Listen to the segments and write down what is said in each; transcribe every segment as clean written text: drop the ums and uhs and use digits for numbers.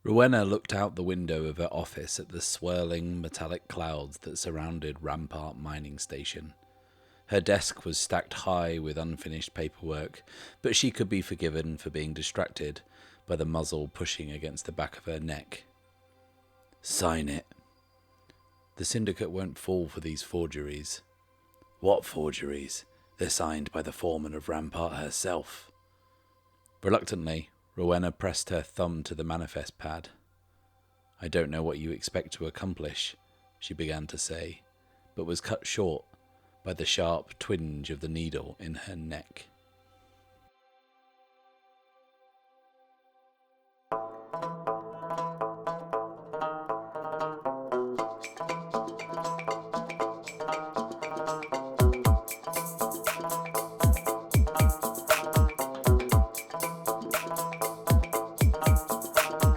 Rowena looked out the window of her office at the swirling metallic clouds that surrounded Rampart Mining Station. Her desk was stacked high with unfinished paperwork, but she could be forgiven for being distracted by the muzzle pushing against the back of her neck. Sign it. The syndicate won't fall for these forgeries. What forgeries? They're signed by the foreman of Rampart herself. Reluctantly, Rowena pressed her thumb to the manifest pad. I don't know what you expect to accomplish, she began to say, but was cut short by the sharp twinge of the needle in her neck.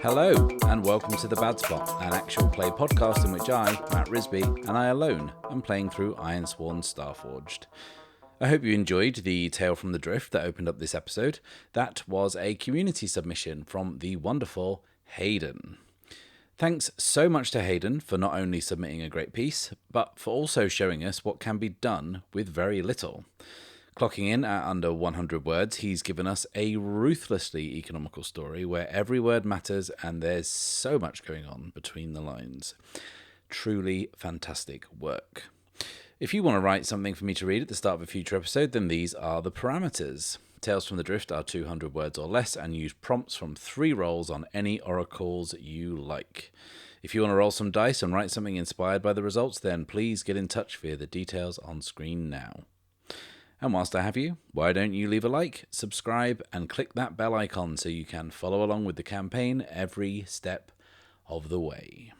Hello, and welcome to The Bad Spot, an actual play podcast in which I, Matt Risby, and I alone am playing through Ironsworn Starforged. I hope you enjoyed the Tale from the Drift that opened up this episode. That was a community submission from the wonderful Hayden. Thanks so much to Hayden for not only submitting a great piece, but for also showing us what can be done with very little. Clocking in at under 100 words, he's given us a ruthlessly economical story where every word matters and there's so much going on between the lines. Truly fantastic work. If you want to write something for me to read at the start of a future episode, then these are the parameters. Tales from the Drift are 200 words or less and use prompts from 3 rolls on any oracles you like. If you want to roll some dice and write something inspired by the results, then please get in touch via the details on screen now. And whilst I have you, why don't you leave a like, subscribe, and click that bell icon so you can follow along with the campaign every step of the way.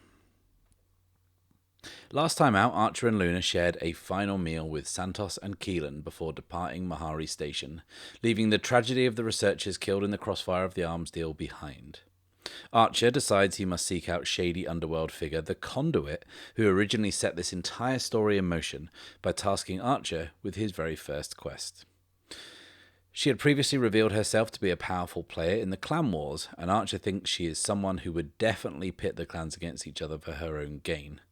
Last time out, Archer and Luna shared a final meal with Santos and Keelan before departing Mahari Station, leaving the tragedy of the researchers killed in the crossfire of the arms deal behind. Archer decides he must seek out shady underworld figure, the Conduit, who originally set this entire story in motion by tasking Archer with his very first quest. She had previously revealed herself to be a powerful player in the clan wars, and Archer thinks she is someone who would definitely pit the clans against each other for her own gain.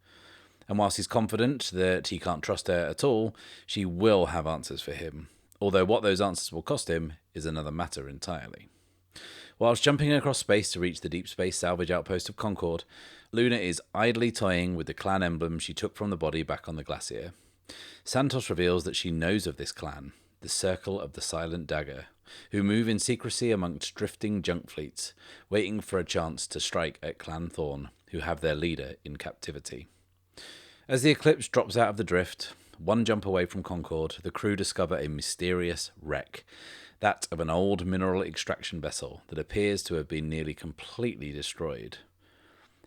And whilst he's confident that he can't trust her at all, she will have answers for him, although what those answers will cost him is another matter entirely. Whilst jumping across space to reach the deep space salvage outpost of Concord, Luna is idly toying with the clan emblem she took from the body back on the glacier. Santos reveals that she knows of this clan, the Circle of the Silent Dagger, who move in secrecy amongst drifting junk fleets, waiting for a chance to strike at Clan Thorn, who have their leader in captivity. As the Eclipse drops out of the drift, one jump away from Concord, the crew discover a mysterious wreck, that of an old mineral extraction vessel that appears to have been nearly completely destroyed.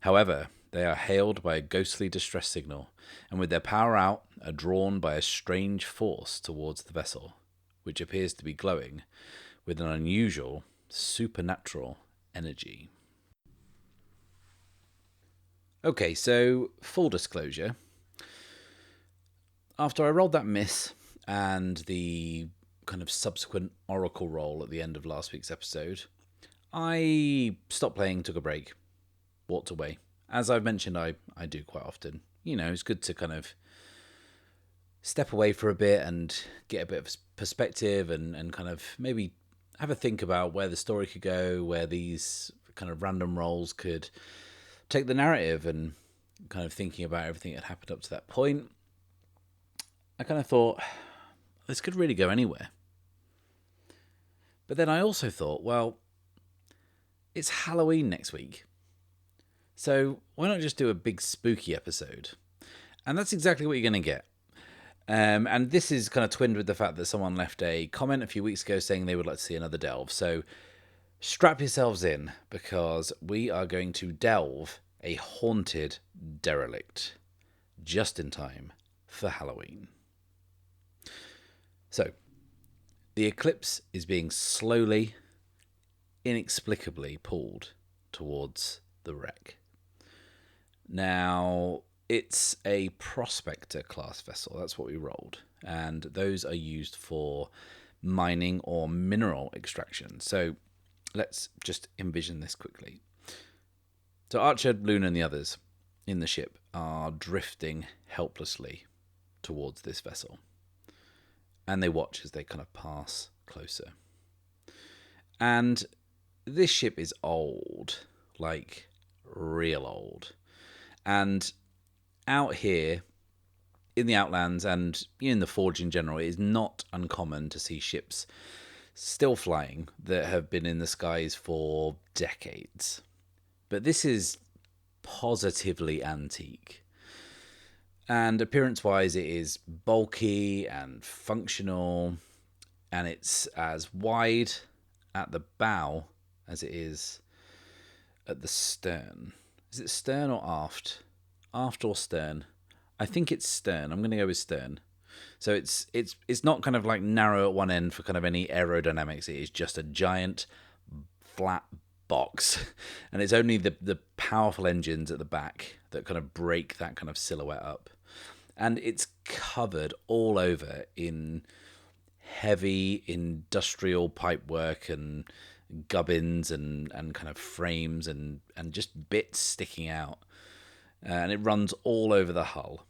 However, they are hailed by a ghostly distress signal, and with their power out, are drawn by a strange force towards the vessel, which appears to be glowing with an unusual, supernatural energy. Okay, so full disclosure. After I rolled that miss and the kind of subsequent oracle roll at the end of last week's episode, I stopped playing, took a break, walked away. As I've mentioned, I do quite often. You know, it's good to kind of step away for a bit and get a bit of perspective and kind of maybe have a think about where the story could go, where these kind of random rolls could take the narrative, and kind of thinking about everything that happened up to that point. I kind of thought, this could really go anywhere. But then I also thought, well, it's Halloween next week, so why not just do a big spooky episode? And that's exactly what you're going to get. And this is kind of twinned with the fact that someone left a comment a few weeks ago saying they would like to see another delve. So strap yourselves in, because we are going to delve a haunted derelict just in time for Halloween. So, the Eclipse is being slowly, inexplicably pulled towards the wreck. Now, it's a Prospector class vessel. That's what we rolled. And those are used for mining or mineral extraction. So, let's just envision this quickly. So Archer, Luna, and the others in the ship are drifting helplessly towards this vessel. And they watch as they kind of pass closer. And this ship is old, like real old. And out here in the Outlands and in the Forge in general, it is not uncommon to see ships still flying that have been in the skies for decades. But this is positively antique. And appearance-wise, it is bulky and functional, and it's as wide at the bow as it is at the stern. Is it stern or aft? Aft or stern? I think it's stern. I'm going to go with stern. So it's not kind of like narrow at one end for kind of any aerodynamics. It is just a giant flat box, and it's only the powerful engines at the back that kind of break that kind of silhouette up. And it's covered all over in heavy industrial pipework and gubbins and kind of frames and just bits sticking out. And it runs all over the hull.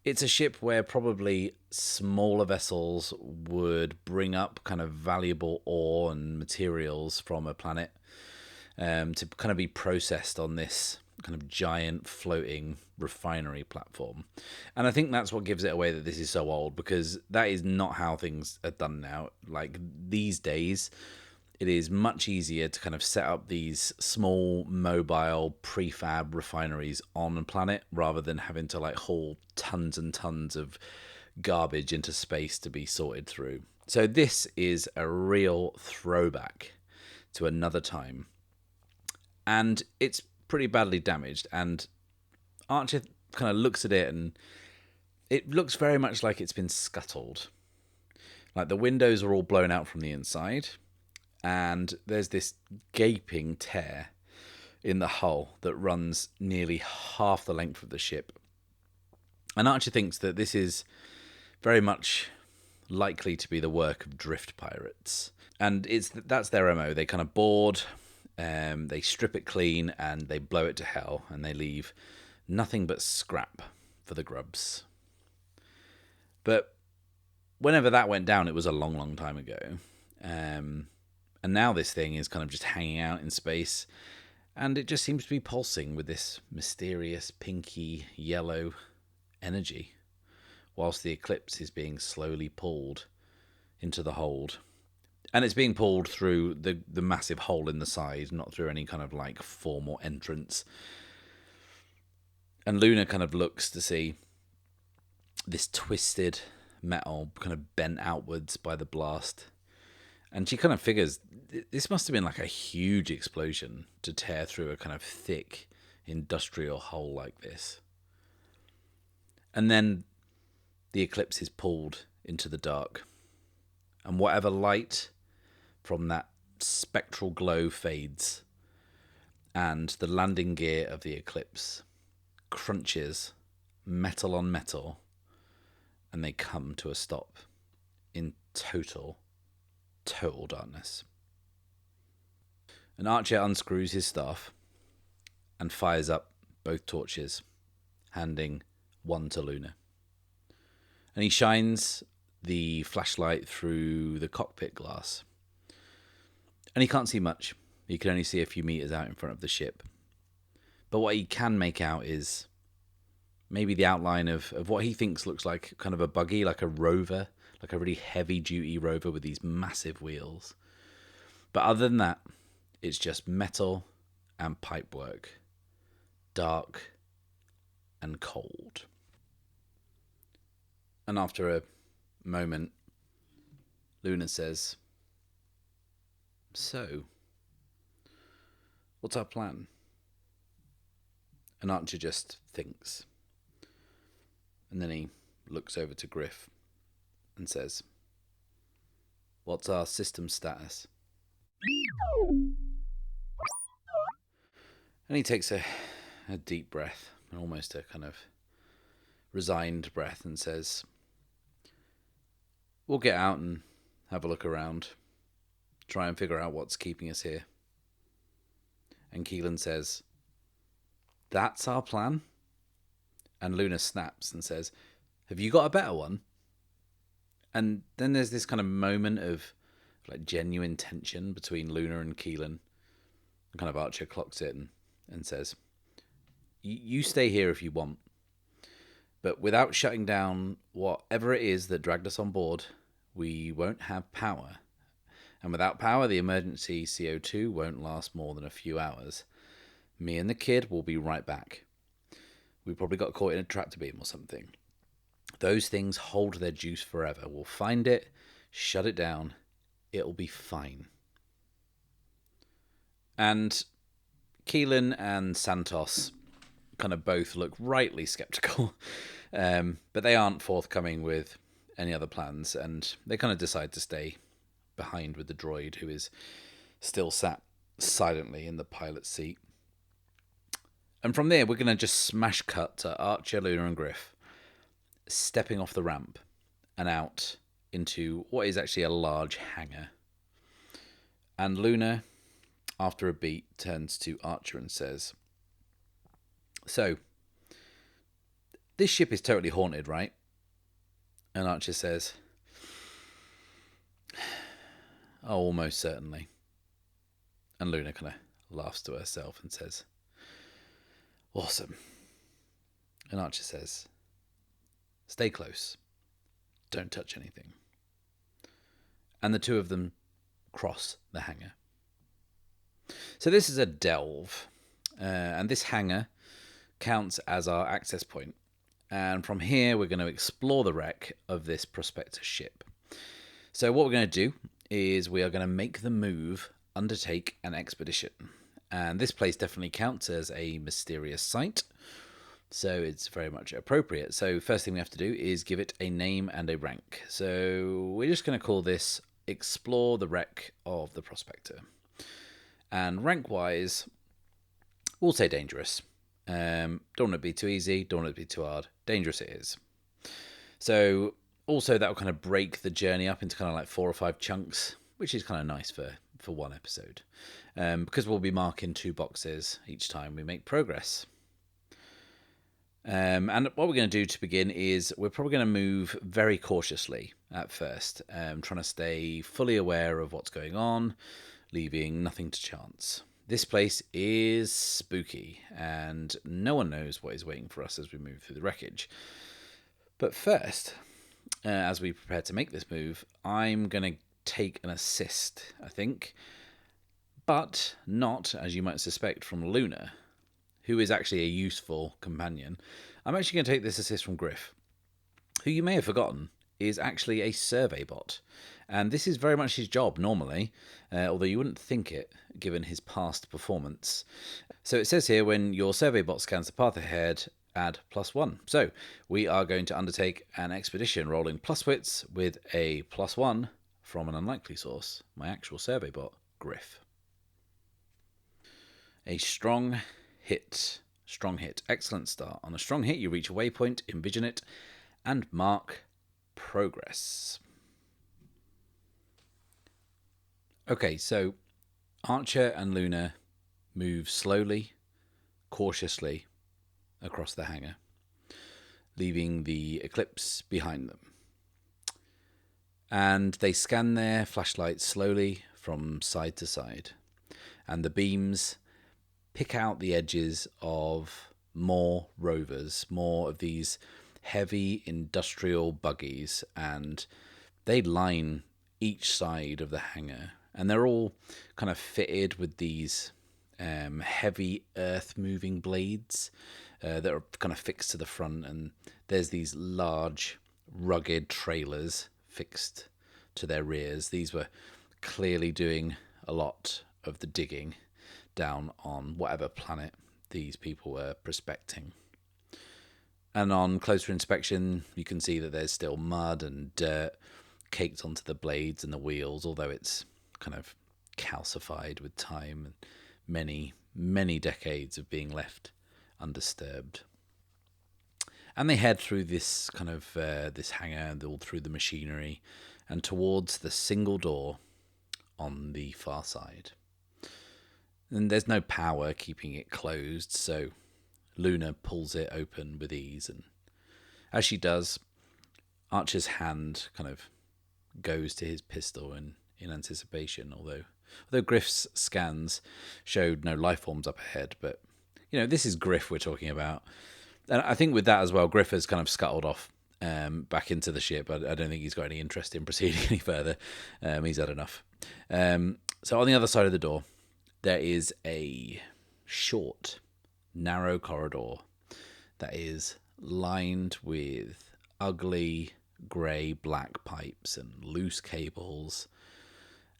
It's a ship where probably smaller vessels would bring up kind of valuable ore and materials from a planet to kind of be processed on this kind of giant floating refinery platform. And I think that's what gives it away that this is so old, because that is not how things are done now. Like these days, it is much easier to kind of set up these small mobile prefab refineries on a planet rather than having to like haul tons and tons of garbage into space to be sorted through. So this is a real throwback to another time. And it's pretty badly damaged, and Archer kind of looks at it and it looks very much like it's been scuttled. Like the windows are all blown out from the inside, and there's this gaping tear in the hull that runs nearly half the length of the ship. And Archer thinks that this is very much likely to be the work of drift pirates. And that's their MO. They kind of board, they strip it clean, and they blow it to hell, and they leave nothing but scrap for the grubs. But whenever that went down, it was a long, long time ago. And now this thing is kind of just hanging out in space, and it just seems to be pulsing with this mysterious pinky yellow energy, whilst the Eclipse is being slowly pulled into the hold. And it's being pulled through the massive hole in the side, not through any kind of like formal entrance. And Luna kind of looks to see this twisted metal kind of bent outwards by the blast. And she kind of figures this must have been like a huge explosion to tear through a kind of thick industrial hull like this. And then the Eclipse is pulled into the dark. And whatever light from that spectral glow fades, and the landing gear of the Eclipse crunches metal on metal, and they come to a stop in total darkness. And Archer unscrews his staff and fires up both torches, handing one to Luna. And he shines the flashlight through the cockpit glass. And he can't see much. He can only see a few meters out in front of the ship. But what he can make out is maybe the outline of what he thinks looks like kind of a buggy, like a rover, like a really heavy-duty rover with these massive wheels. But other than that, it's just metal and pipework, dark and cold. And after a moment, Luna says, "So, what's our plan?" And Archer just thinks. And then he looks over to Griff and says, "What's our system status?" And he takes a deep breath, and almost a kind of resigned breath, and says, "We'll get out and have a look around. Try and figure out what's keeping us here." And Keelan says, That's our plan? And Luna snaps and says, have you got a better one? And then there's this kind of moment of like genuine tension between Luna and Keelan. And kind of Archer clocks it and says, you stay here if you want. But without shutting down whatever it is that dragged us on board, we won't have power. And without power, the emergency CO2 won't last more than a few hours. Me and the kid will be right back. We probably got caught in a tractor beam or something. Those things hold their juice forever. We'll find it, shut it down. It'll be fine. And Keelan and Santos kind of both look rightly skeptical, but they aren't forthcoming with any other plans, and they kind of decide to stay behind with the droid, who is still sat silently in the pilot's seat. And from there, we're going to just smash cut to Archer, Luna, and Griff stepping off the ramp and out into what is actually a large hangar. And Luna, after a beat, turns to Archer and says, so, this ship is totally haunted, right? And Archer says, oh, almost certainly. And Luna kind of laughs to herself and says, awesome. And Archer says, stay close. Don't touch anything. And the two of them cross the hangar. So this is a delve. And this hangar counts as our access point. And from here, we're going to explore the wreck of this prospector ship. So what we're going to do is we are going to make the move, undertake an expedition. And this place definitely counts as a mysterious site. So it's very much appropriate. So first thing we have to do is give it a name and a rank. So we're just going to call this Explore the Wreck of the Prospector. And rank-wise, we'll say dangerous. Don't want it to be too easy, don't want it to be too hard. Dangerous it is. So also that will kind of break the journey up into kind of like 4 or 5 chunks, which is kind of nice for one episode. Because we'll be marking 2 boxes each time we make progress. And what we're going to do to begin is we're probably going to move very cautiously at first, trying to stay fully aware of what's going on, leaving nothing to chance. This place is spooky, and no one knows what is waiting for us as we move through the wreckage. But first, as we prepare to make this move, I'm going to take an assist, I think. But not, as you might suspect, from Luna, who is actually a useful companion. I'm actually going to take this assist from Griff, who you may have forgotten is actually a survey bot. And this is very much his job normally, although you wouldn't think it, given his past performance. So it says here, when your survey bot scans the path ahead, add +1. So we are going to undertake an expedition rolling plus wits with a +1 from an unlikely source, my actual survey bot, Griff. A strong hit. Strong hit. Excellent start. On a strong hit, you reach a waypoint, envision it, and mark progress. Okay, so Archer and Luna move slowly, cautiously across the hangar, leaving the eclipse behind them. And they scan their flashlights slowly from side to side, and the beams pick out the edges of more rovers, more of these heavy industrial buggies, and they line each side of the hangar, and they're all kind of fitted with these heavy earth-moving blades that are kind of fixed to the front, and there's these large, rugged trailers fixed to their rears. These were clearly doing a lot of the digging down on whatever planet these people were prospecting. And on closer inspection, you can see that there's still mud and dirt caked onto the blades and the wheels, although it's kind of calcified with time and many, many decades of being left undisturbed. And they head through this kind of this hangar and all through the machinery and towards the single door on the far side. And there's no power keeping it closed, so Luna pulls it open with ease, and as she does, Archer's hand kind of goes to his pistol in anticipation, although Griff's scans showed no life forms up ahead. But, this is Griff we're talking about. And I think with that as well, Griff has kind of scuttled off back into the ship. I don't think he's got any interest in proceeding any further. He's had enough. So on the other side of the door, there is a short, narrow corridor that is lined with ugly grey-black pipes and loose cables.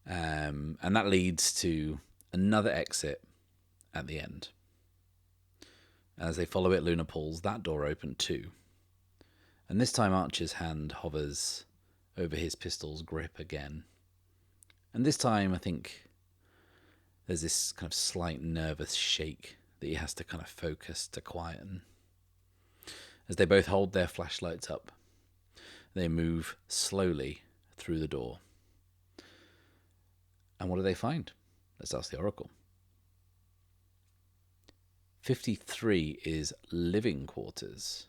And that leads to another exit at the end. As they follow it, Luna pulls that door open too. And this time Archer's hand hovers over his pistol's grip again. And this time I think there's this kind of slight nervous shake that he has to kind of focus to quieten. As they both hold their flashlights up, they move slowly through the door. And what do they find? Let's ask the Oracle. 53 is living quarters.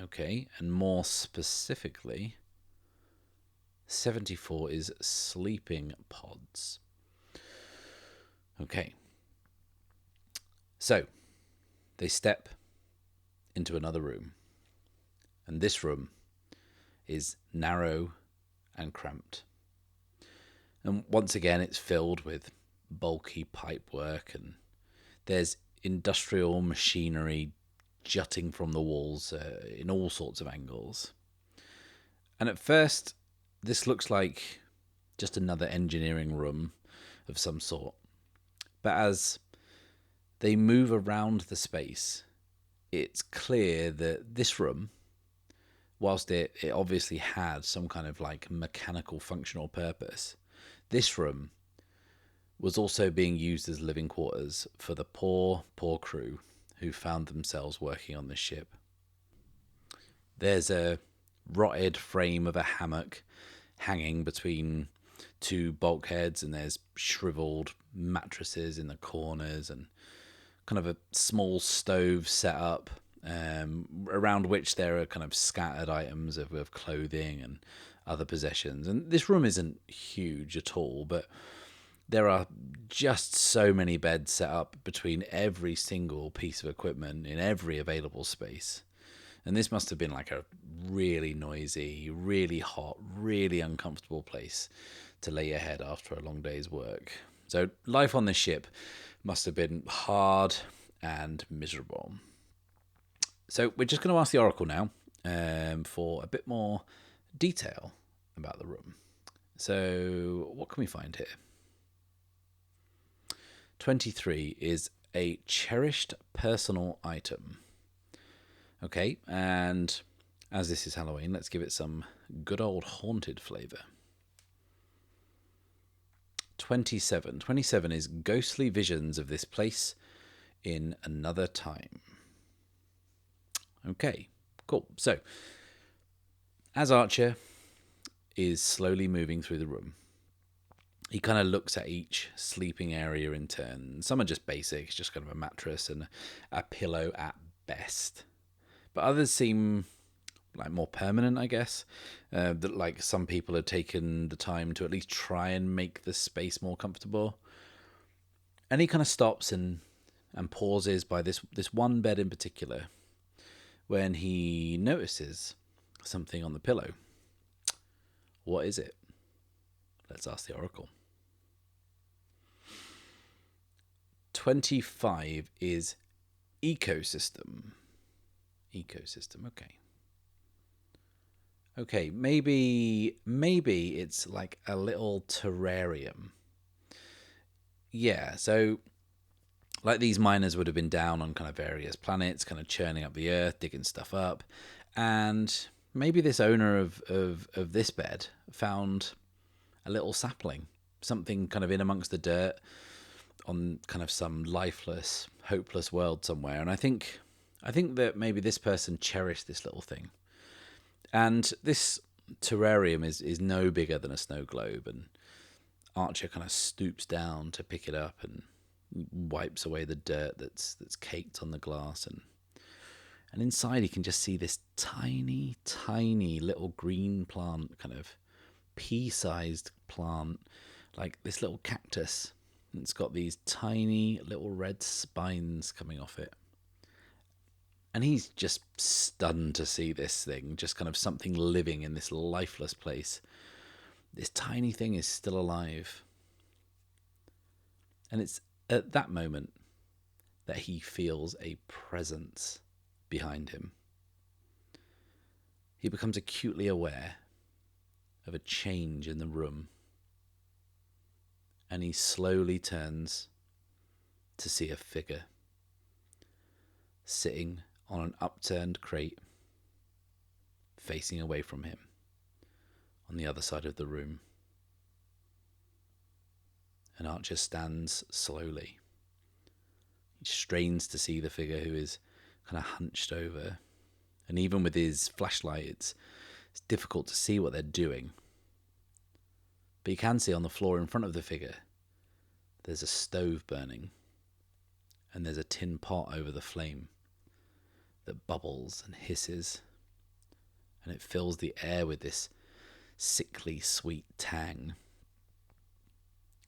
Okay, and more specifically, 74 is sleeping pods. Okay. So, they step into another room. And this room is narrow and cramped. And once again, it's filled with bulky pipework, and there's industrial machinery jutting from the walls in all sorts of angles. And at first, this looks like just another engineering room of some sort. But as they move around the space, it's clear that this room, whilst it obviously had some kind of like mechanical functional purpose, this room was also being used as living quarters for the poor crew who found themselves working on this ship. There's a rotted frame of a hammock hanging between two bulkheads, and there's shriveled mattresses in the corners and kind of a small stove set up around which there are kind of scattered items of clothing and other possessions. And this room isn't huge at all, but there are just so many beds set up between every single piece of equipment in every available space. And this must have been like a really noisy, really hot, really uncomfortable place to lay your head after a long day's work. So life on this ship must have been hard and miserable. So we're just going to ask the Oracle now for a bit more detail about the room. So what can we find here? 23 is a cherished personal item. Okay, and as this is Halloween, let's give it some good old haunted flavour. 27. 27 is ghostly visions of this place in another time. Okay, cool. So, as Archer is slowly moving through the room, he kind of looks at each sleeping area in turn. Some are just basic, it's just kind of a mattress and a pillow at best. But others seem like more permanent, I guess. That like some people have taken the time to at least try and make the space more comfortable. And he kind of stops and pauses by this one bed in particular when he notices something on the pillow. What is it? Let's ask the Oracle. 25 is ecosystem. Ecosystem, okay. Okay, maybe it's like a little terrarium. Yeah, so like these miners would have been down on kind of various planets, kind of churning up the earth, digging stuff up. And maybe this owner of this bed found a little sapling, something kind of in amongst the dirt on kind of some lifeless, hopeless world somewhere. And I think that maybe this person cherished this little thing. And this terrarium is no bigger than a snow globe, and Archer kind of stoops down to pick it up and wipes away the dirt that's caked on the glass, and And inside he can just see this tiny, tiny little green plant, kind of pea-sized plant, like this little cactus. It's got these tiny little red spines coming off it. And he's just stunned to see this thing, just kind of something living in this lifeless place. This tiny thing is still alive. And it's at that moment that he feels a presence behind him. He becomes acutely aware of a change in the room. And he slowly turns to see a figure sitting on an upturned crate, facing away from him on the other side of the room. And Archer stands slowly. He strains to see the figure, who is kind of hunched over. And even with his flashlight, it's difficult to see what they're doing. But you can see on the floor in front of the figure, there's a stove burning. And there's a tin pot over the flame that bubbles and hisses. And it fills the air with this sickly sweet tang.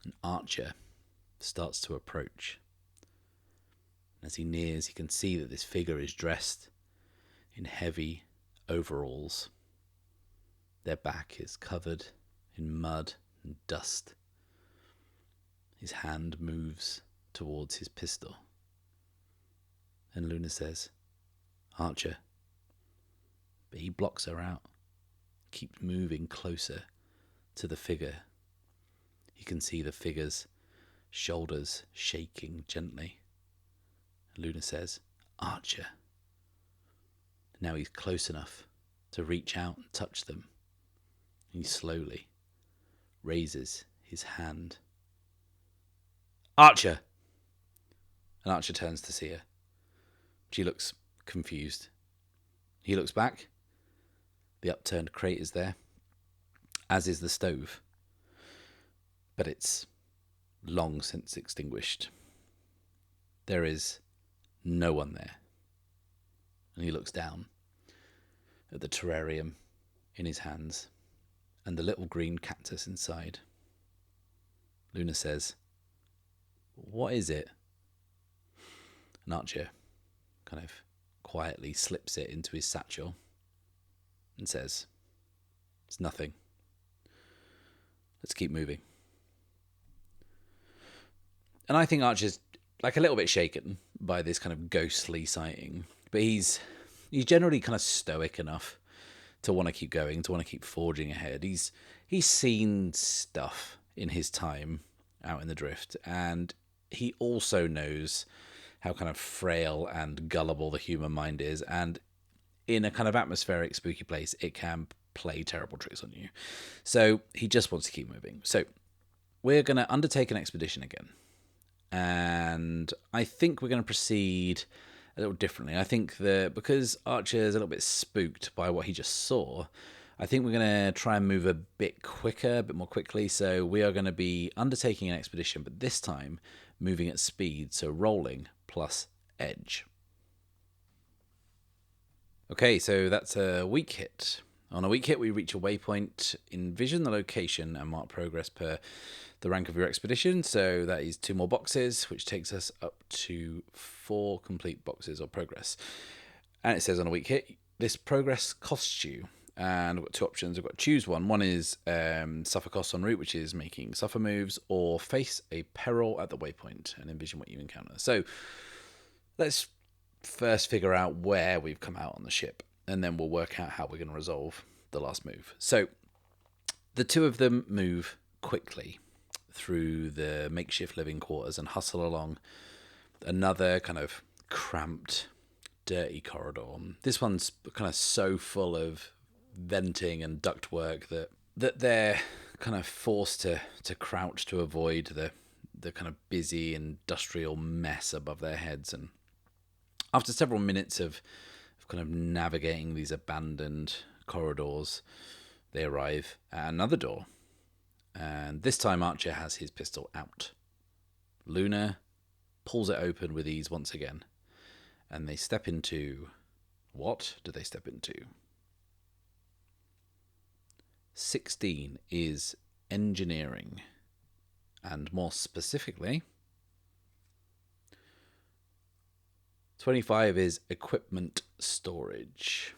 And Archer starts to approach. As he nears, he can see that this figure is dressed in heavy overalls. Their back is covered in mud and dust. His hand moves towards his pistol. And Luna says, "Archer." But he blocks her out, keeps moving closer to the figure. You can see the figure's shoulders shaking gently. Luna says, "Archer." Now he's close enough to reach out and touch them. He slowly raises his hand. "Archer!" And Archer turns to see her. She looks confused. He looks back. The upturned crate is there, as is the stove. But it's long since extinguished. There is no one there. And he looks down at the terrarium in his hands and the little green cactus inside. Luna says, "What is it?" And Archer kind of quietly slips it into his satchel and says, "It's nothing. Let's keep moving." And I think Archer's like a little bit shaken by this kind of ghostly sighting, but he's generally kind of stoic enough to want to keep going, to want to keep forging ahead. He's seen stuff in his time out in the drift, and he also knows how kind of frail and gullible the human mind is, and in a kind of atmospheric, spooky place, it can play terrible tricks on you. So he just wants to keep moving. So we're going to undertake an expedition again. And I think we're going to proceed a little differently. I think that because Archer is a little bit spooked by what he just saw, I think we're going to try and move a bit quicker, a bit more quickly. So we are going to be undertaking an expedition, but this time moving at speed, so rolling plus edge. Okay, so that's a weak hit. On a weak hit, we reach a waypoint, envision the location, and mark progress per the rank of your expedition. So that is 2 more boxes, which takes us up to 4 complete boxes of progress. And it says on a weak hit, this progress costs you. And we've got 2 options. We've got to choose one. One is suffer costs en route, which is making suffer moves, or face a peril at the waypoint and envision what you encounter. So let's first figure out where we've come out on the ship, and then we'll work out how we're going to resolve the last move. So the 2 of them move quickly through the makeshift living quarters and hustle along another kind of cramped, dirty corridor. This one's kind of so full of venting and ductwork that they're kind of forced to crouch to avoid the kind of busy industrial mess above their heads. And after several minutes of kind of navigating these abandoned corridors, they arrive at another door. And this time Archer has his pistol out. Luna pulls it open with ease once again, and they step into What do they step into? 16 is engineering, and more specifically, 25 is equipment storage.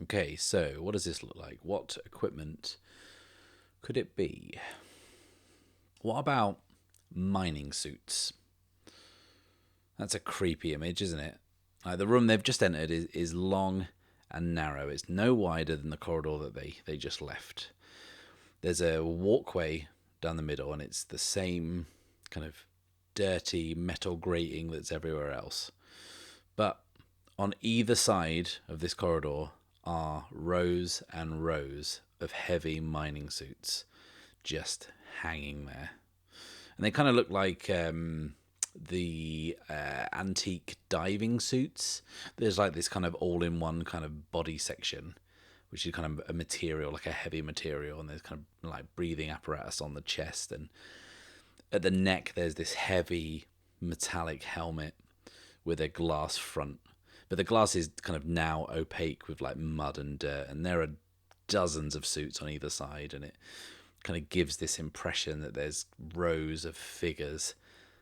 Okay, so what does this look like? What equipment could it be? What about mining suits? That's a creepy image, isn't it? Like, the room they've just entered is long and narrow. It's no wider than the corridor that they just left. There's a walkway down the middle, and it's the same kind of dirty metal grating that's everywhere else. But on either side of this corridor are rows and rows of heavy mining suits just hanging there. And they kind of look like the antique diving suits. There's like this kind of all-in-one kind of body section, which is kind of a material, like a heavy material, and there's kind of like breathing apparatus on the chest, and at the neck there's this heavy metallic helmet with a glass front. But the glass is kind of now opaque with like mud and dirt, and there are dozens of suits on either side, and it kind of gives this impression that there's rows of figures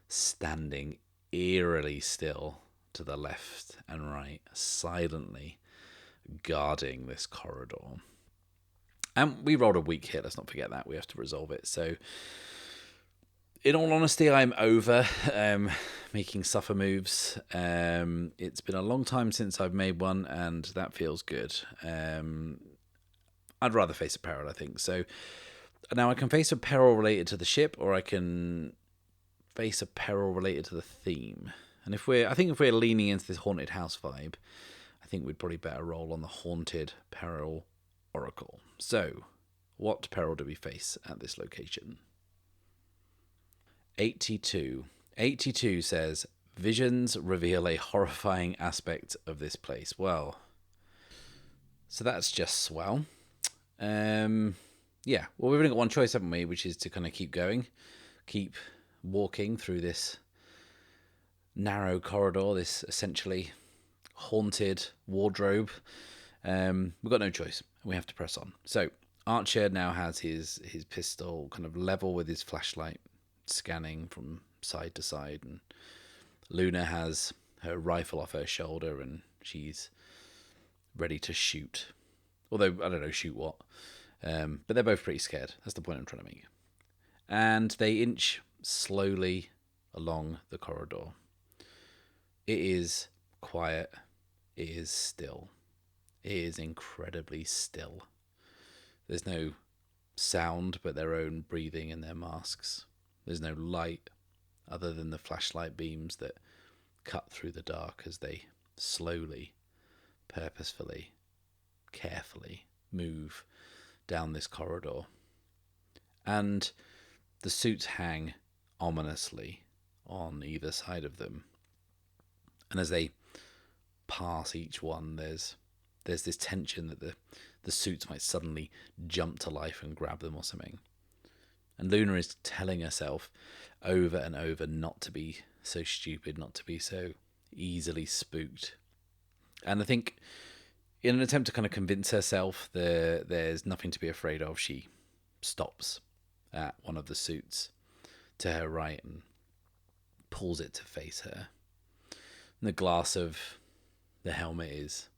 standing eerily still to the left and right, silently guarding this corridor. And we rolled a weak hit, let's not forget that. We have to resolve it. So in all honesty, I'm over making suffer moves. It's been a long time since I've made one, and that feels good. I'd rather face a peril, I think. So now I can face a peril related to the ship, or I can face a peril related to the theme. And if we're leaning into this haunted house vibe, I think we'd probably better roll on the haunted peril oracle. So, what peril do we face at this location? 82. 82 says, visions reveal a horrifying aspect of this place. Well, so that's just swell. Yeah, well, we've only got one choice, haven't we? Which is to kind of keep going, keep walking through this narrow corridor, this essentially haunted wardrobe. We've got no choice. We have to press on. So Archer now has his pistol kind of level with his flashlight, scanning from side to side, and Luna has her rifle off her shoulder, and she's ready to shoot. Although, I don't know, shoot what. But they're both pretty scared. That's the point I'm trying to make. And they inch slowly along the corridor. It is quiet. It is still. It is incredibly still. There's no sound but their own breathing in their masks. There's no light other than the flashlight beams that cut through the dark as they slowly, purposefully, carefully move down this corridor. And the suits hang ominously on either side of them. And as they pass each one, there's this tension that the suits might suddenly jump to life and grab them or something. And Luna is telling herself over and over not to be so stupid, not to be so easily spooked. And I think in an attempt to kind of convince herself there's nothing to be afraid of, she stops at one of the suits to her right and pulls it to face her. And the glass of the helmet is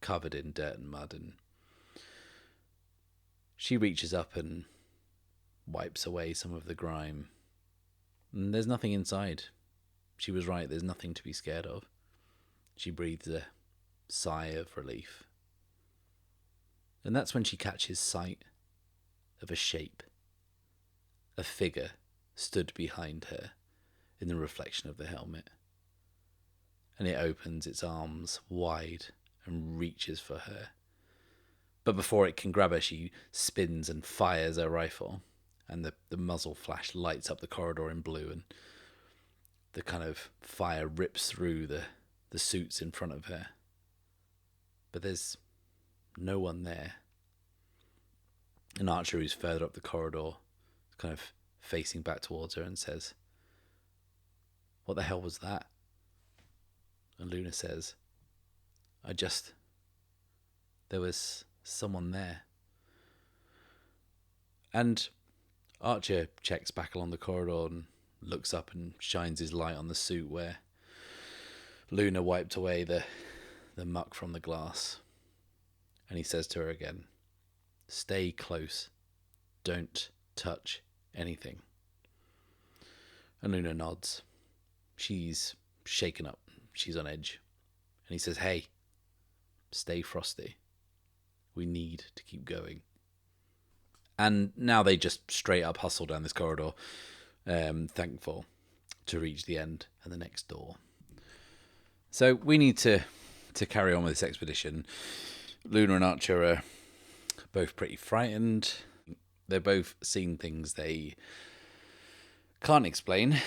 covered in dirt and mud, and she reaches up and wipes away some of the grime. And there's nothing inside. She was right, there's nothing to be scared of. She breathes a sigh of relief. And that's when she catches sight of a shape. A figure stood behind her in the reflection of the helmet. And it opens its arms wide and reaches for her. But before it can grab her, she spins and fires her rifle. And the muzzle flash lights up the corridor in blue, and the kind of fire rips through the suits in front of her. But there's no one there. An archer who's further up the corridor, kind of facing back towards her, and says, "What the hell was that?" And Luna says, There was someone there. And Archer checks back along the corridor and looks up and shines his light on the suit where Luna wiped away the muck from the glass. And he says to her again, "Stay close. Don't touch anything." And Luna nods. She's shaken up. She's on edge. And he says, "Hey, stay frosty. We need to keep going." And now they just straight up hustle down this corridor, thankful to reach the end and the next door. So we need to carry on with this expedition. Luna and Archer are both pretty frightened. They're both seen things they can't explain.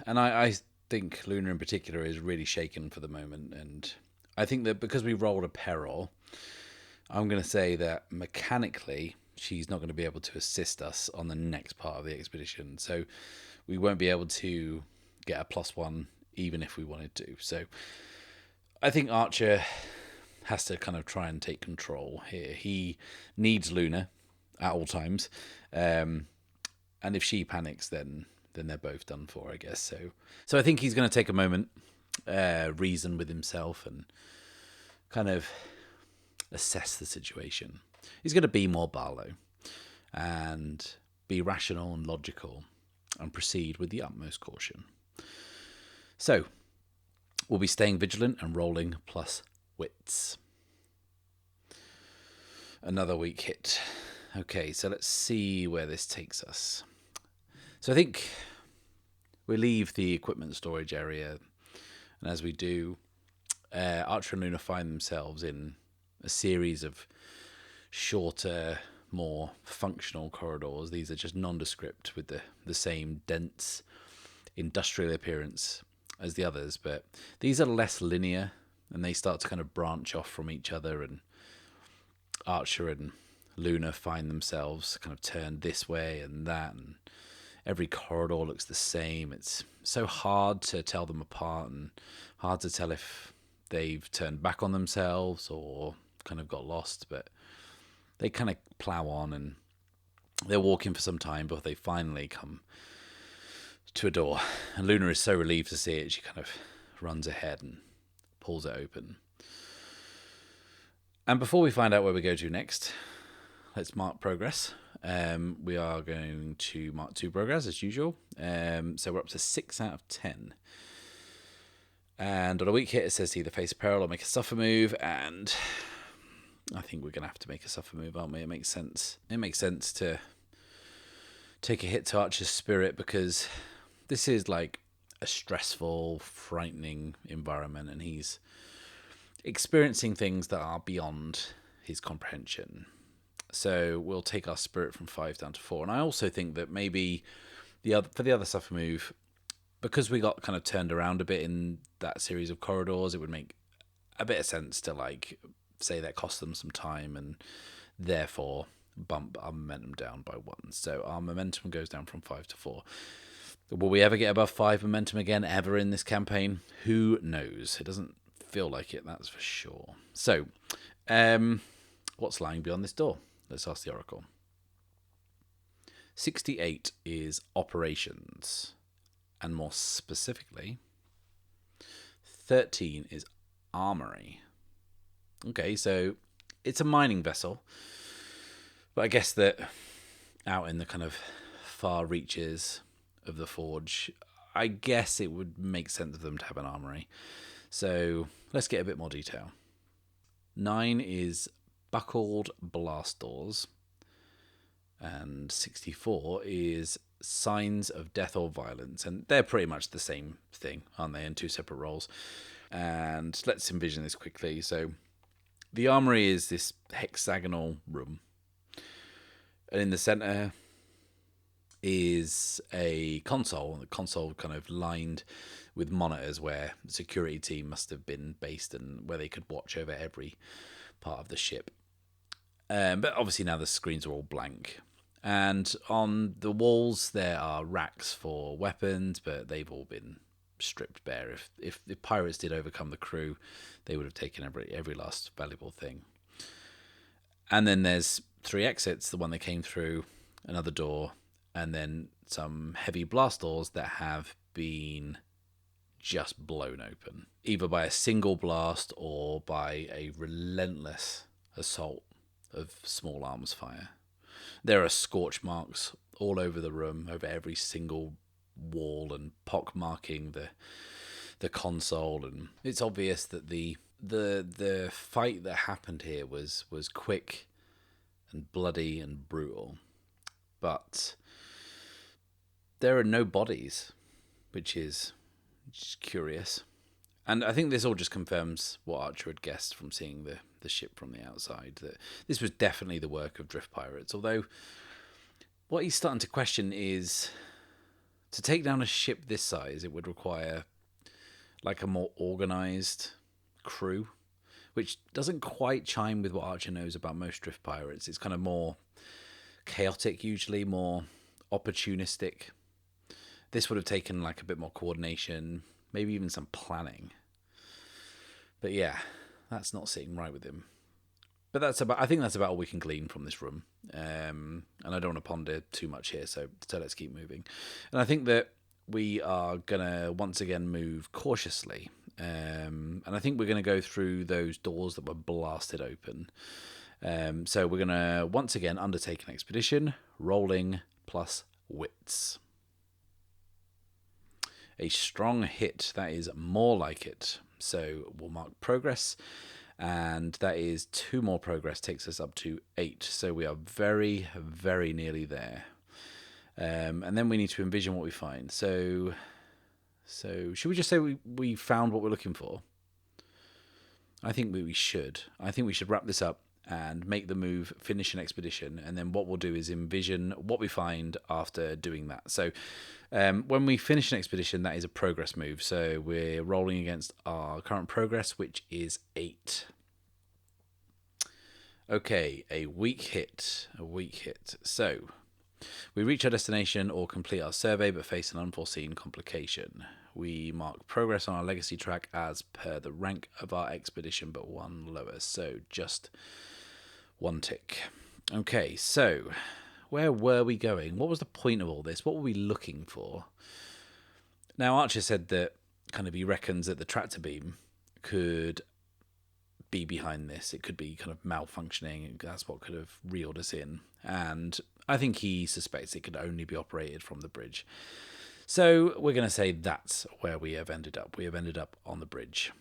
And I think Luna in particular is really shaken for the moment. And I think that because we rolled a peril, I'm going to say that mechanically she's not going to be able to assist us on the next part of the expedition. So we won't be able to get a +1 even if we wanted to. So I think Archer has to kind of try and take control here. He needs Luna at all times. And if she panics, then they're both done for, I guess. So I think he's going to take a moment, reason with himself and kind of assess the situation. He's going to be more Barlow and be rational and logical and proceed with the utmost caution. So we'll be staying vigilant and rolling plus wits. Another weak hit. Okay, so let's see where this takes us. So I think we leave the equipment storage area, and as we do, Archer and Luna find themselves in a series of shorter, more functional corridors. These are just nondescript with the same dense industrial appearance as the others, but these are less linear, and they start to kind of branch off from each other, and Archer and Luna find themselves kind of turned this way and that, and every corridor looks the same. It's so hard to tell them apart and hard to tell if they've turned back on themselves or kind of got lost, but they kind of plow on and they're walking for some time before they finally come to a door. And Luna is so relieved to see it, she kind of runs ahead and pulls it open. And before we find out where we go to next, let's mark progress. We are going to mark 2 progress as usual. So we're up to 6 out of 10. And on a weak hit, it says to either face a peril or make a suffer move. And I think we're going to have to make a suffer move, aren't we? It makes sense. It makes sense to take a hit to Archer's spirit because this is like a stressful, frightening environment, and he's experiencing things that are beyond his comprehension. So we'll take our spirit from 5 down to 4. And I also think that maybe for the other suffer move, because we got kind of turned around a bit in that series of corridors, it would make a bit of sense to like say that cost them some time and therefore bump our momentum down by 1. So our momentum goes down from 5 to 4. Will we ever get above 5 momentum again ever in this campaign? Who knows? It doesn't feel like it, that's for sure. So, what's lying beyond this door? Let's ask the Oracle. 68 is operations, and more specifically, 13 is armory. Okay, so it's a mining vessel, but I guess that out in the kind of far reaches of the forge, I guess it would make sense for them to have an armory. So let's get a bit more detail. 9 is buckled blast doors, and 64 is signs of death or violence, and they're pretty much the same thing, aren't they, in 2 separate roles. And let's envision this quickly. So the armory is this hexagonal room, and in the center is a console. The console kind of lined with monitors where the security team must have been based and where they could watch over every part of the ship. But obviously now the screens are all blank. And on the walls there are racks for weapons, but they've all been stripped bare. If the pirates did overcome the crew, they would have taken every last valuable thing. And then there's 3 exits, the one they came through, another door, and then some heavy blast doors that have been just blown open, either by a single blast or by a relentless assault of small arms fire. There are scorch marks all over the room, over every single wall, and pock-marking the console, and it's obvious that the fight that happened here was quick and bloody and brutal. But there are no bodies, which is curious. And I think this all just confirms what Archer had guessed from seeing the ship from the outside, that this was definitely the work of drift pirates. Although what he's starting to question is, to take down a ship this size, it would require like a more organized crew, which doesn't quite chime with what Archer knows about most drift pirates. It's kind of more chaotic, usually more opportunistic. This would have taken like a bit more coordination, maybe even some planning. But yeah, that's not sitting right with him. But I think that's about all we can glean from this room. And I don't want to ponder too much here, so let's keep moving. And I think that we are going to once again move cautiously. And I think we're going to go through those doors that were blasted open. So we're going to once again undertake an expedition, rolling plus wits. A strong hit, that is more like it. So we'll mark progress, and that is 2 more progress, takes us up to 8. So we are very, very nearly there. And then we need to envision what we find. So should we just say we found what we're looking for? I think we should. I think we should wrap this up and make the move, finish an expedition, and then what we'll do is envision what we find after doing that. So when we finish an expedition, that is a progress move. So we're rolling against our current progress, which is 8. Okay, a weak hit. So we reach our destination or complete our survey but face an unforeseen complication. We mark progress on our legacy track as per the rank of our expedition, but 1 lower. So just 1 tick. Okay, so where were we going? What was the point of all this? What were we looking for? Now, Archer said that kind of he reckons that the tractor beam could be behind this. It could be kind of malfunctioning. That's what could have reeled us in. And I think he suspects it could only be operated from the bridge. So we're going to say that's where we have ended up. We have ended up on the bridge.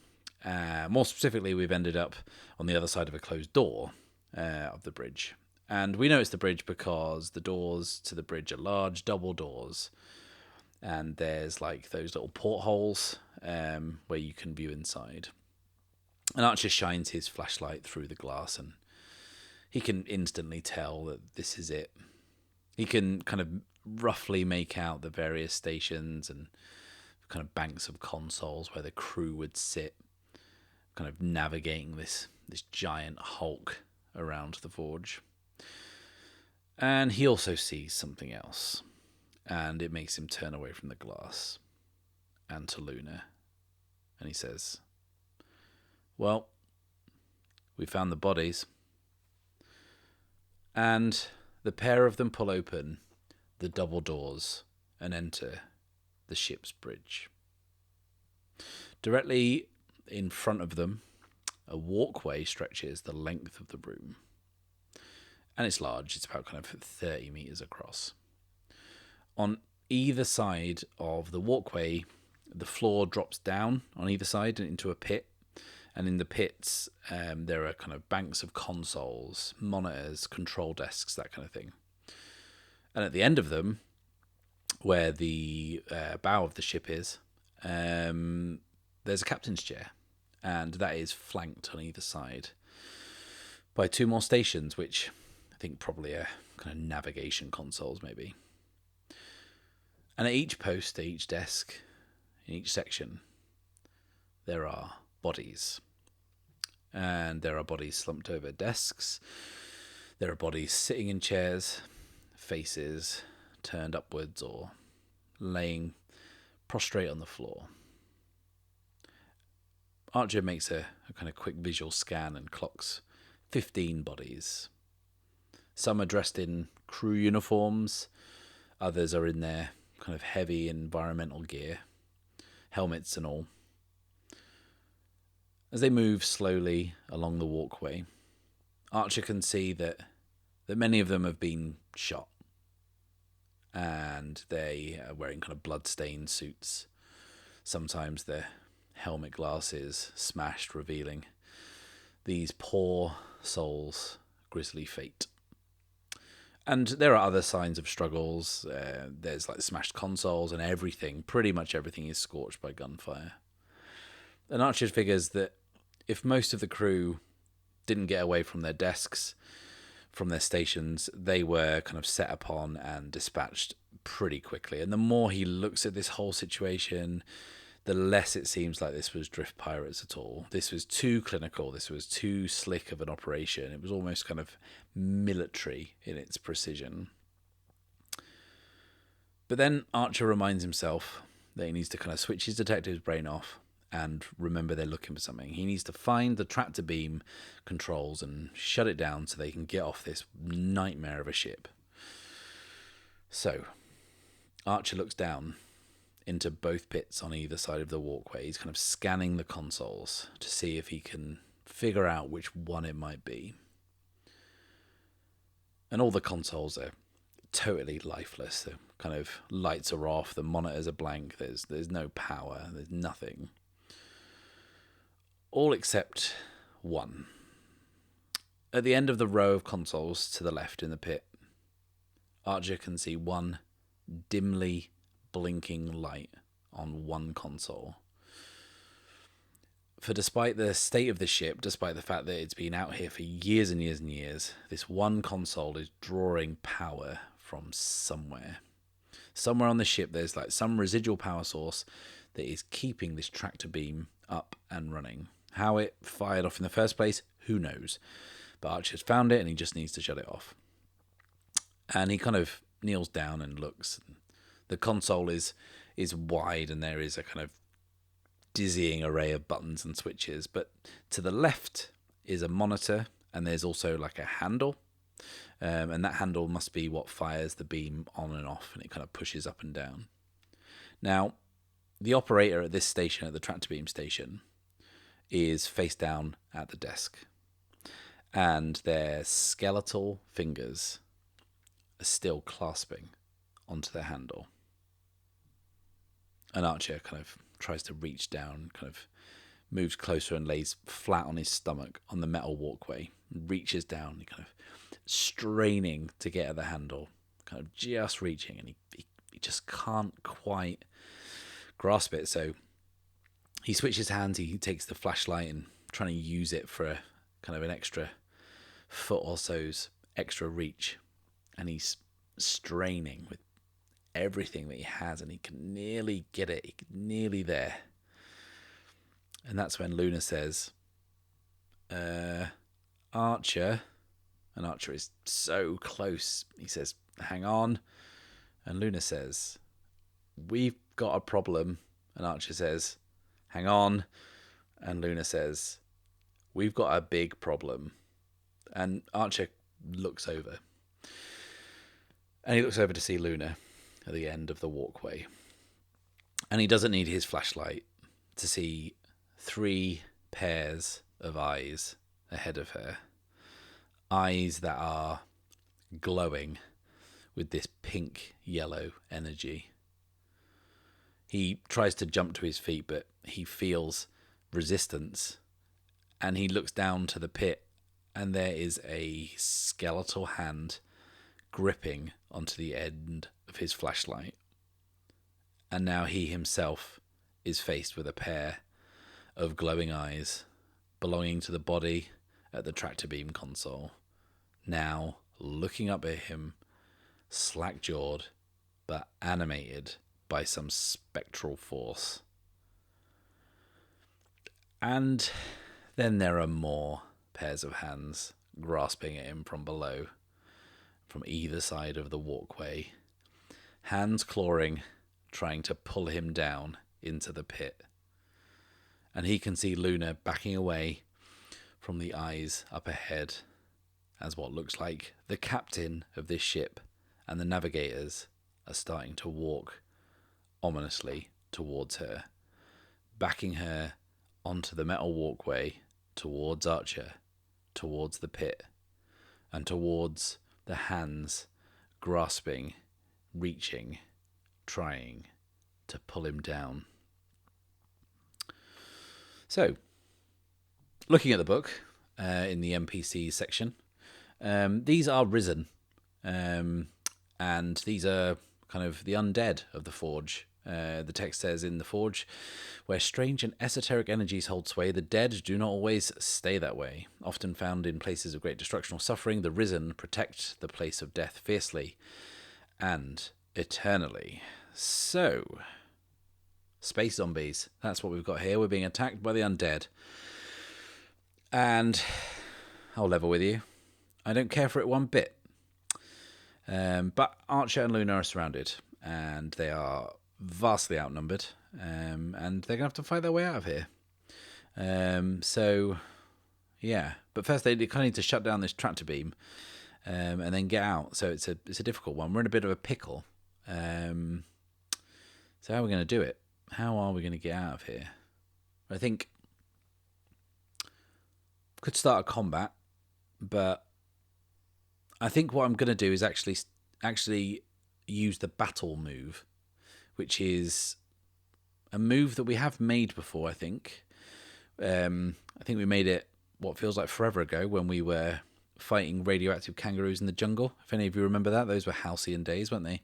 More specifically, we've ended up on the other side of a closed door of the bridge. And we know it's the bridge because the doors to the bridge are large, double doors. And there's like those little portholes where you can view inside. And Archer shines his flashlight through the glass, and he can instantly tell that this is it. He can kind of roughly make out the various stations and kind of banks of consoles where the crew would sit, kind of navigating this giant hulk around the forge. And he also sees something else, and it makes him turn away from the glass and to Luna. And he says, well, we found the bodies. And the pair of them pull open the double doors and enter the ship's bridge. Directly in front of them, a walkway stretches the length of the room. And it's large. It's about kind of 30 meters across. On either side of the walkway, the floor drops down on either side into a pit. And in the pits, there are kind of banks of consoles, monitors, control desks, that kind of thing. And at the end of them, where the bow of the ship is, there's a captain's chair. And that is flanked on either side by 2 more stations, which I think probably are kind of navigation consoles, maybe. And at each post, at each desk, in each section, there are bodies. And there are bodies slumped over desks. There are bodies sitting in chairs, faces turned upwards or laying prostrate on the floor. Archer makes a kind of quick visual scan and clocks 15 bodies. Some are dressed in crew uniforms, others are in their kind of heavy environmental gear, helmets and all. As they move slowly along the walkway, Archer can see that many of them have been shot, and they are wearing kind of blood-stained suits. Sometimes their helmet glasses smashed, revealing these poor souls' grisly fate. And there are other signs of struggles. There's like smashed consoles, and everything, pretty much everything, is scorched by gunfire. And Archer figures that if most of the crew didn't get away from their desks, from their stations, they were kind of set upon and dispatched pretty quickly. And the more he looks at this whole situation, the less it seems like this was drift pirates at all. This was too clinical. This was too slick of an operation. It was almost kind of military in its precision. But then Archer reminds himself that he needs to kind of switch his detective's brain off and remember they're looking for something. He needs to find the tractor beam controls and shut it down so they can get off this nightmare of a ship. So, Archer looks down into both pits on either side of the walkway. He's kind of scanning the consoles to see if he can figure out which one it might be. And all the consoles are totally lifeless. The kind of lights are off, the monitors are blank, there's no power, there's nothing. All except one. At the end of the row of consoles to the left in the pit, Archer can see one dimly blinking light on one console. For despite the state of the ship, despite the fact that it's been out here for years and years and years, this one console is drawing power from somewhere. Somewhere on the ship there's like some residual power source that is keeping this tractor beam up and running. How it fired off in the first place, who knows? But Archer's found it and he just needs to shut it off. And he kind of kneels down and looks. The console is wide and there is a kind of dizzying array of buttons and switches. But to the left is a monitor and there's also like a handle. And that handle must be what fires the beam on and off, and it kind of pushes up and down. Now, the operator at this station, at the tractor beam station, is face down at the desk, and their skeletal fingers are still clasping onto the handle. And Archer kind of tries to reach down, kind of moves closer and lays flat on his stomach on the metal walkway, reaches down, kind of straining to get at the handle, kind of just reaching, and he just can't quite grasp it. So he switches hands, he takes the flashlight and trying to use it for a kind of an extra foot or so's extra reach, and he's straining with everything that he has, and he can nearly get it, he's nearly there. And that's when Luna says, Archer. And Archer is so close. He says, hang on. And Luna says, we've got a problem. And Archer says, hang on. And Luna says, we've got a big problem. And Archer looks over. And he looks over to see Luna at the end of the walkway. And he doesn't need his flashlight to see 3 pairs of eyes ahead of her. Eyes that are glowing with this pink-yellow energy. He tries to jump to his feet, but he feels resistance. And he looks down to the pit, and there is a skeletal hand gripping onto the end of his flashlight. And now he himself is faced with a pair of glowing eyes belonging to the body at the tractor beam console, now looking up at him, slack-jawed but animated by some spectral force. And then there are more pairs of hands grasping at him from below, from either side of the walkway, hands clawing, trying to pull him down into the pit. and he can see Luna backing away from the eyes up ahead as what looks like the captain of this ship and the navigators are starting to walk ominously towards her, backing her onto the metal walkway towards Archer, towards the pit, and towards the hands grasping, reaching, trying to pull him down. So, looking at the book in the NPC section, these are risen, and these are kind of the undead of the Forge. The text says, in the Forge, where strange and esoteric energies hold sway, the dead do not always stay that way. Often found in places of great destruction or suffering, the risen protect the place of death fiercely and eternally. So, space zombies, that's what we've got here. We're being attacked by the undead. And I'll level with you, I don't care for it one bit. But Archer and Luna are surrounded, and they are vastly outnumbered, and they're going to have to fight their way out of here. So, yeah. But first, they kind of need to shut down this tractor beam, and then get out. So it's a difficult one. We're in a bit of a pickle. So how are we going to do it? How are we going to get out of here? I think could start a combat, but I think what I'm going to do is actually use the battle move, which is a move that we have made before, I think. I think we made it what feels like forever ago when we were fighting radioactive kangaroos in the jungle. If any of you remember that, those were halcyon days, weren't they?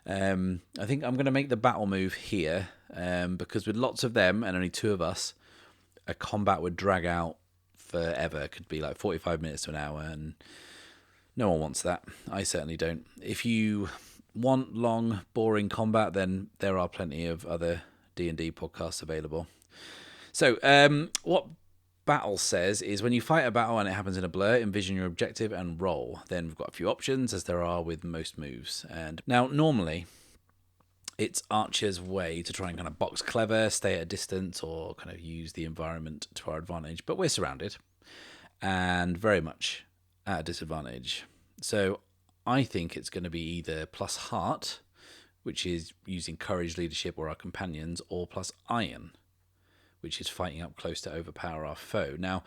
I think I'm going to make the battle move here, because with lots of them and only 2 of us, a combat would drag out forever. It could be like 45 minutes to an hour, and no one wants that. I certainly don't. If you want long, boring combat, then there are plenty of other D&D podcasts available. So, what battle says is when you fight a battle and it happens in a blur, envision your objective and roll. Then we've got a few options, as there are with most moves. And now, normally, it's Archer's way to try and kind of box clever, stay at a distance, or kind of use the environment to our advantage. But we're surrounded, and very much at a disadvantage. So I think it's going to be either plus heart, which is using courage, leadership, or our companions, or plus iron, which is fighting up close to overpower our foe. Now,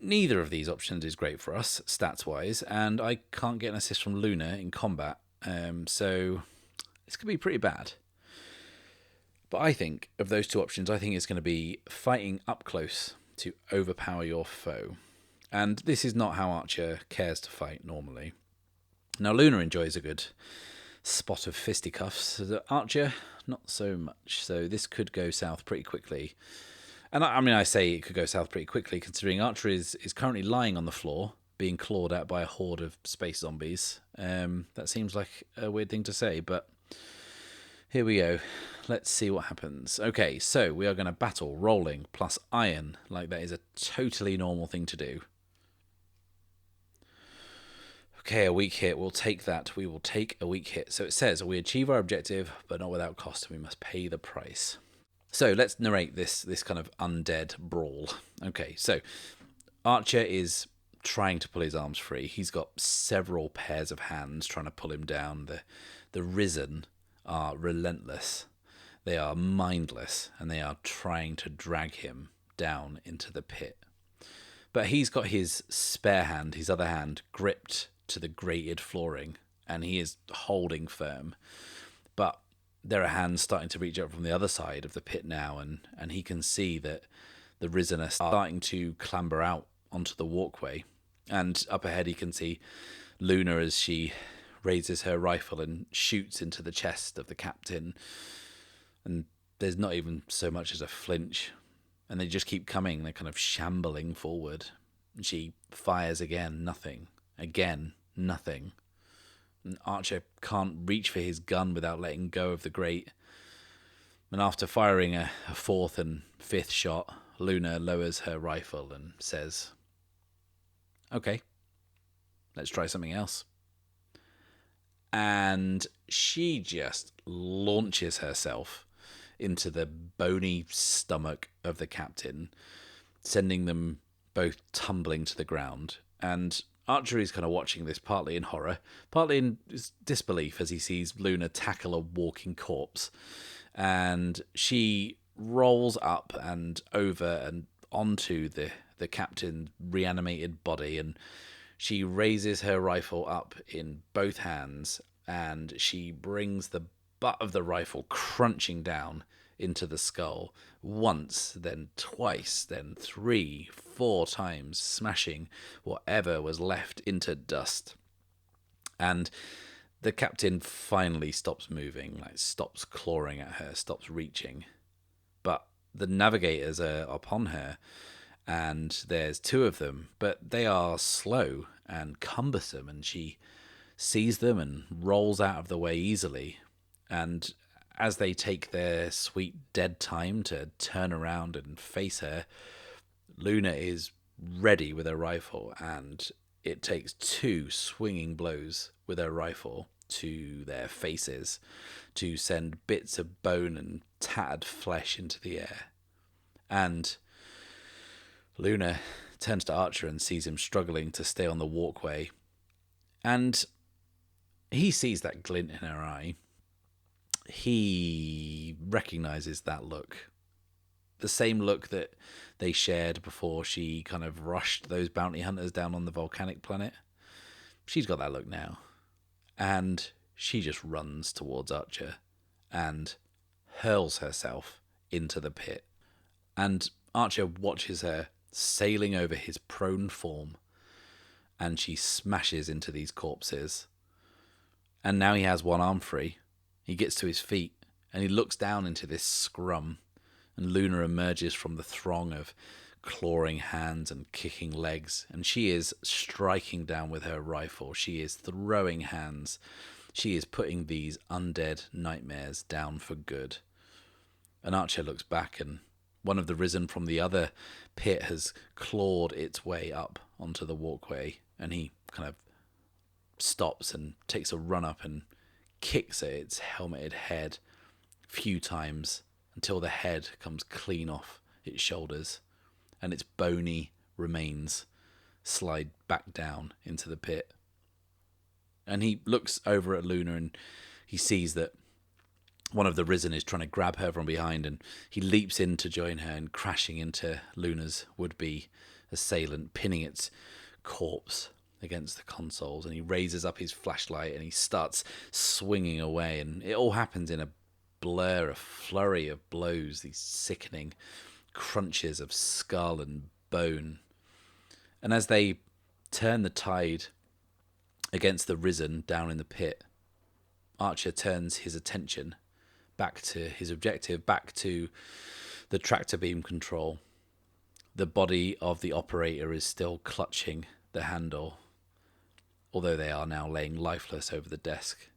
neither of these options is great for us, stats-wise, and I can't get an assist from Luna in combat, so this could be pretty bad. But I think, of those 2 options, I think it's going to be fighting up close to overpower your foe. And this is not how Archer cares to fight normally. Now, Luna enjoys a good spot of fisticuffs. Archer, not so much. So this could go south pretty quickly. And I say it could go south pretty quickly, considering Archer is currently lying on the floor, being clawed at by a horde of space zombies. That seems like a weird thing to say, but here we go. Let's see what happens. Okay, so we are going to battle rolling plus iron. Like, that is a totally normal thing to do. Okay, a weak hit. We'll take that. We will take a weak hit. So it says, we achieve our objective, but not without cost. We must pay the price. So let's narrate this kind of undead brawl. Okay, so Archer is trying to pull his arms free. He's got several pairs of hands trying to pull him down. The risen are relentless. They are mindless, and they are trying to drag him down into the pit. But he's got his spare hand, his other hand, gripped to the grated flooring, and he is holding firm. But there are hands starting to reach up from the other side of the pit now, and he can see that the risen are starting to clamber out onto the walkway. And up ahead he can see Luna as she raises her rifle and shoots into the chest of the captain. And there's not even so much as a flinch. And they just keep coming. They're kind of shambling forward. And she fires again, nothing. Again, nothing. And Archer can't reach for his gun without letting go of the grate. And after firing a 4th and 5th shot, Luna lowers her rifle and says, "Okay, let's try something else." And she just launches herself into the bony stomach of the captain, sending them both tumbling to the ground. And Archer is kind of watching this partly in horror, partly in disbelief as he sees Luna tackle a walking corpse. And she rolls up and over and onto the captain's reanimated body, and she raises her rifle up in both hands, and she brings the butt of the rifle crunching down into the skull once, then twice, then 3, 4 times, smashing whatever was left into dust. And the captain finally stops moving, like stops clawing at her, stops reaching. But the navigators are upon her, and there's 2 of them, but they are slow and cumbersome, and she sees them and rolls out of the way easily. And as they take their sweet dead time to turn around and face her, Luna is ready with her rifle, and it takes 2 swinging blows with her rifle to their faces to send bits of bone and tattered flesh into the air. And Luna turns to Archer and sees him struggling to stay on the walkway, and he sees that glint in her eye. He recognizes that look. The same look that they shared before she kind of rushed those bounty hunters down on the volcanic planet. She's got that look now. And she just runs towards Archer and hurls herself into the pit. And Archer watches her sailing over his prone form, and she smashes into these corpses. And now he has one arm free. He gets to his feet, and he looks down into this scrum, and Luna emerges from the throng of clawing hands and kicking legs, and she is striking down with her rifle. She is throwing hands. She is putting these undead nightmares down for good. And Archer looks back, and one of the risen from the other pit has clawed its way up onto the walkway, and he kind of stops and takes a run up and kicks at its helmeted head a few times until the head comes clean off its shoulders and its bony remains slide back down into the pit. And he looks over at Luna, and he sees that one of the risen is trying to grab her from behind, and he leaps in to join her and crashing into Luna's would-be assailant, pinning its corpse against the consoles. And he raises up his flashlight and he starts swinging away, and it all happens in a blur, a flurry of blows, these sickening crunches of skull and bone. And as they turn the tide against the risen down in the pit, Archer turns his attention back to his objective, back to the tractor beam control. The body of the operator is still clutching the handle, although they are now laying lifeless over the desk.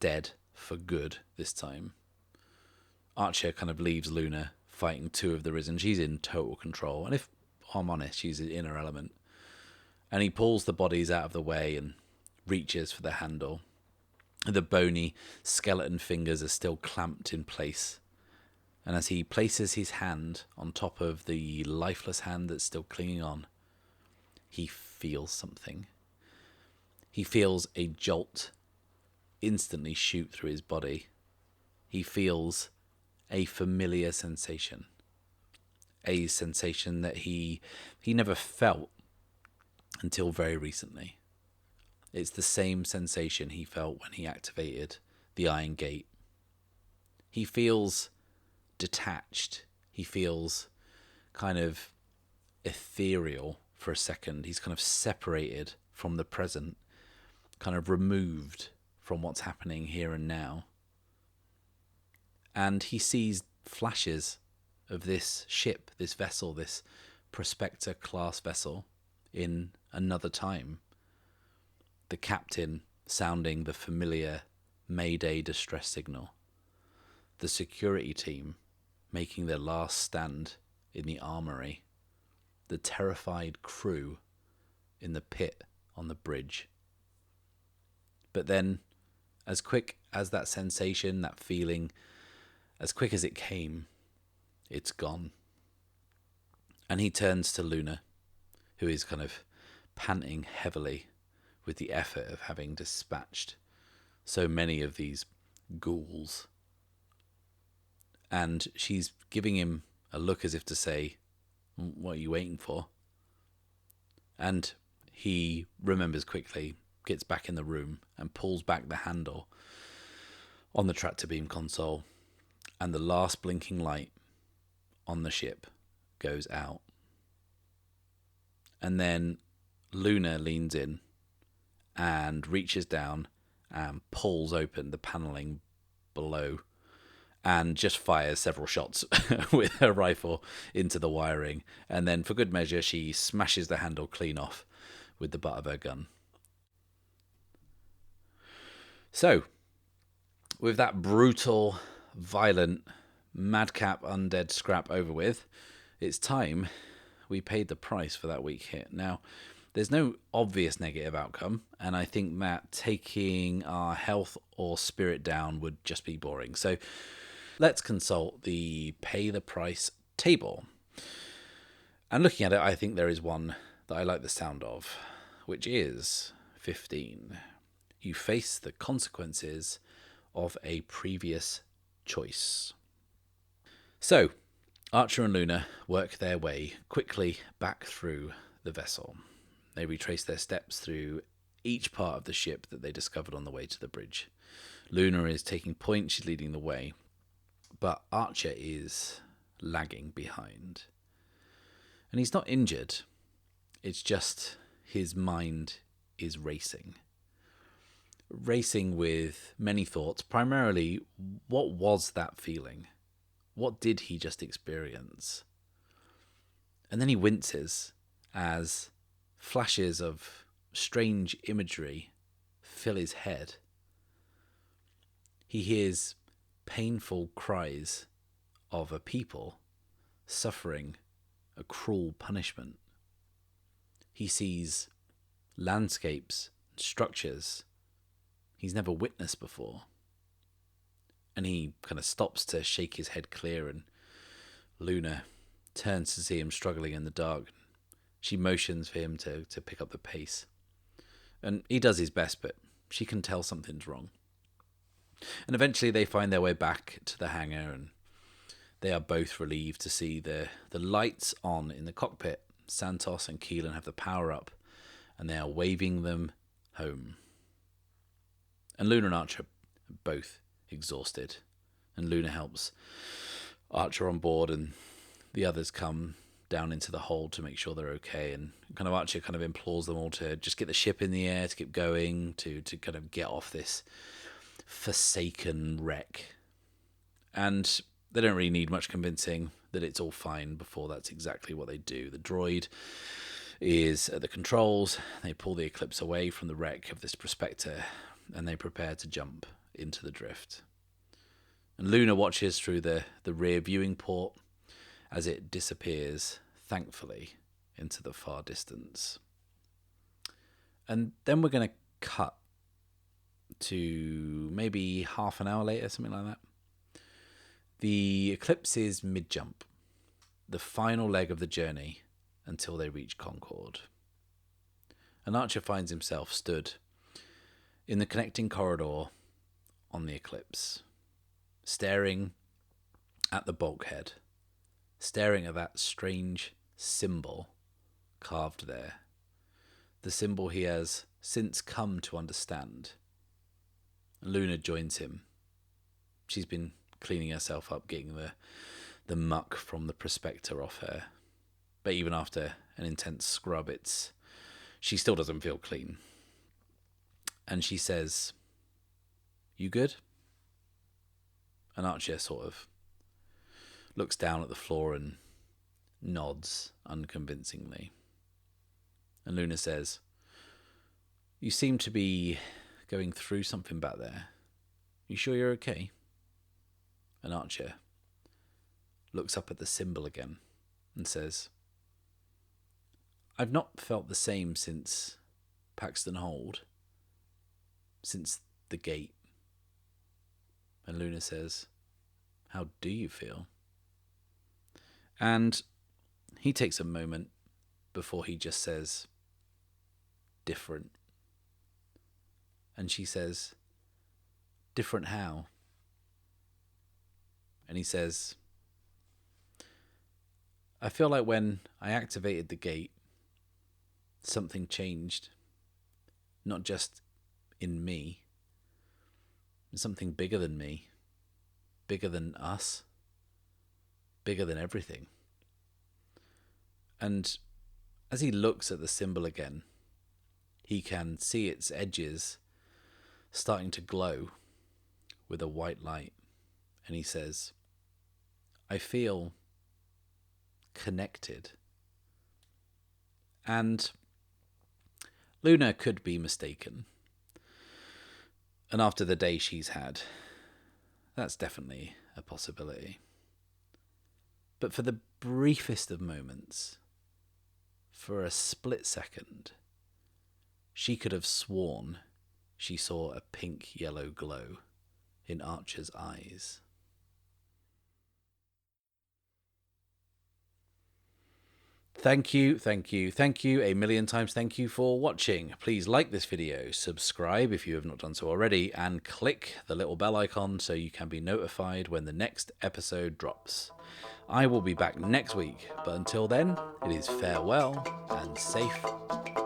Dead for good this time. Archer kind of leaves Luna fighting 2 of the risen. She's in total control, and if I'm honest, she's in her element. And he pulls the bodies out of the way and reaches for the handle. The bony skeleton fingers are still clamped in place. And as he places his hand on top of the lifeless hand that's still clinging on, he feels something. He feels a jolt instantly shoot through his body. He feels a familiar sensation. A sensation that he never felt until very recently. It's the same sensation he felt when he activated the Iron Gate. He feels detached. He feels kind of ethereal for a second. He's kind of separated from the present, kind of removed from what's happening here and now. And he sees flashes of this ship, this vessel, this Prospector class vessel in another time. The captain sounding the familiar Mayday distress signal. The security team making their last stand in the armory. The terrified crew in the pit on the bridge. But then, as quick as that sensation, that feeling, As quick as it came, it's gone. And he turns to Luna, who is kind of panting heavily with the effort of having dispatched so many of these ghouls. And she's giving him a look as if to say, what are you waiting for? And he remembers quickly, gets back in the room and pulls back the handle on the tractor beam console, and the last blinking light on the ship goes out. And then Luna leans in and reaches down and pulls open the paneling below and just fires several shots with her rifle into the wiring. And then, for good measure, she smashes the handle clean off with the butt of her gun. So, with that brutal, violent, madcap undead scrap over with, it's time we paid the price for that weak hit. Now, there's no obvious negative outcome, and I think that taking our health or spirit down would just be boring. So let's consult the pay the price table. And looking at it, I think there is one that I like the sound of, which is 15. You face the consequences of a previous choice. So, Archer and Luna work their way quickly back through the vessel. They retrace their steps through each part of the ship that they discovered on the way to the bridge. Luna is taking point, she's leading the way, but Archer is lagging behind. And he's not injured, it's just his mind is racing. Racing with many thoughts, primarily, what was that feeling? What did he just experience? And then he winces as flashes of strange imagery fill his head. He hears painful cries of a people suffering a cruel punishment. He sees landscapes, structures he's never witnessed before. And he kind of stops to shake his head clear, and Luna turns to see him struggling in the dark. She motions for him to pick up the pace. And he does his best, but she can tell something's wrong. And eventually they find their way back to the hangar, and they are both relieved to see the lights on in the cockpit. Santos and Keelan have the power up, and they are waving them home. And Luna and Archer are both exhausted, and Luna helps Archer on board, and the others come down into the hold to make sure they're okay. And kind of Archer kind of implores them all to just get the ship in the air, to keep going, to kind of get off this forsaken wreck. And they don't really need much convincing that it's all fine before that's exactly what they do. The droid is at the controls. They pull the Eclipse away from the wreck of this prospector, and they prepare to jump into the drift. And Luna watches through the rear viewing port as it disappears, thankfully, into the far distance. And then we're going to cut to maybe half an hour later, something like that. The Eclipse is mid-jump, the final leg of the journey until they reach Concord. And Archer finds himself stood in the connecting corridor on the Eclipse, staring at the bulkhead, staring at that strange symbol carved there, the symbol he has since come to understand. Luna joins him. She's been cleaning herself up, getting the muck from the prospector off her, but even after an intense scrub, she still doesn't feel clean. And she says, "You good?" And Archer sort of looks down at the floor and nods unconvincingly. And Luna says, "You seem to be going through something back there. You sure you're okay?" And Archer looks up at the symbol again and says, "I've not felt the same since Paxton Hold, since the gate." And Luna says, How do you feel? And he takes a moment before he just says, different. And she says, different how? And he says, I feel like when I activated the gate, something changed. Not just in me. Something bigger than me. Bigger than us. Bigger than everything. And as he looks at the symbol again, he can see its edges starting to glow with a white light. And he says, I feel connected. And Luna could be mistaken. And after the day she's had, that's definitely a possibility. But for the briefest of moments, for a split second, she could have sworn she saw a pink-yellow glow in Archer's eyes. Thank you a million times. Thank you for watching. Please like this video, subscribe if you have not done so already, and click the little bell icon so you can be notified when the next episode drops. I will be back next week, but until then, it is farewell and safe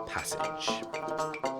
passage.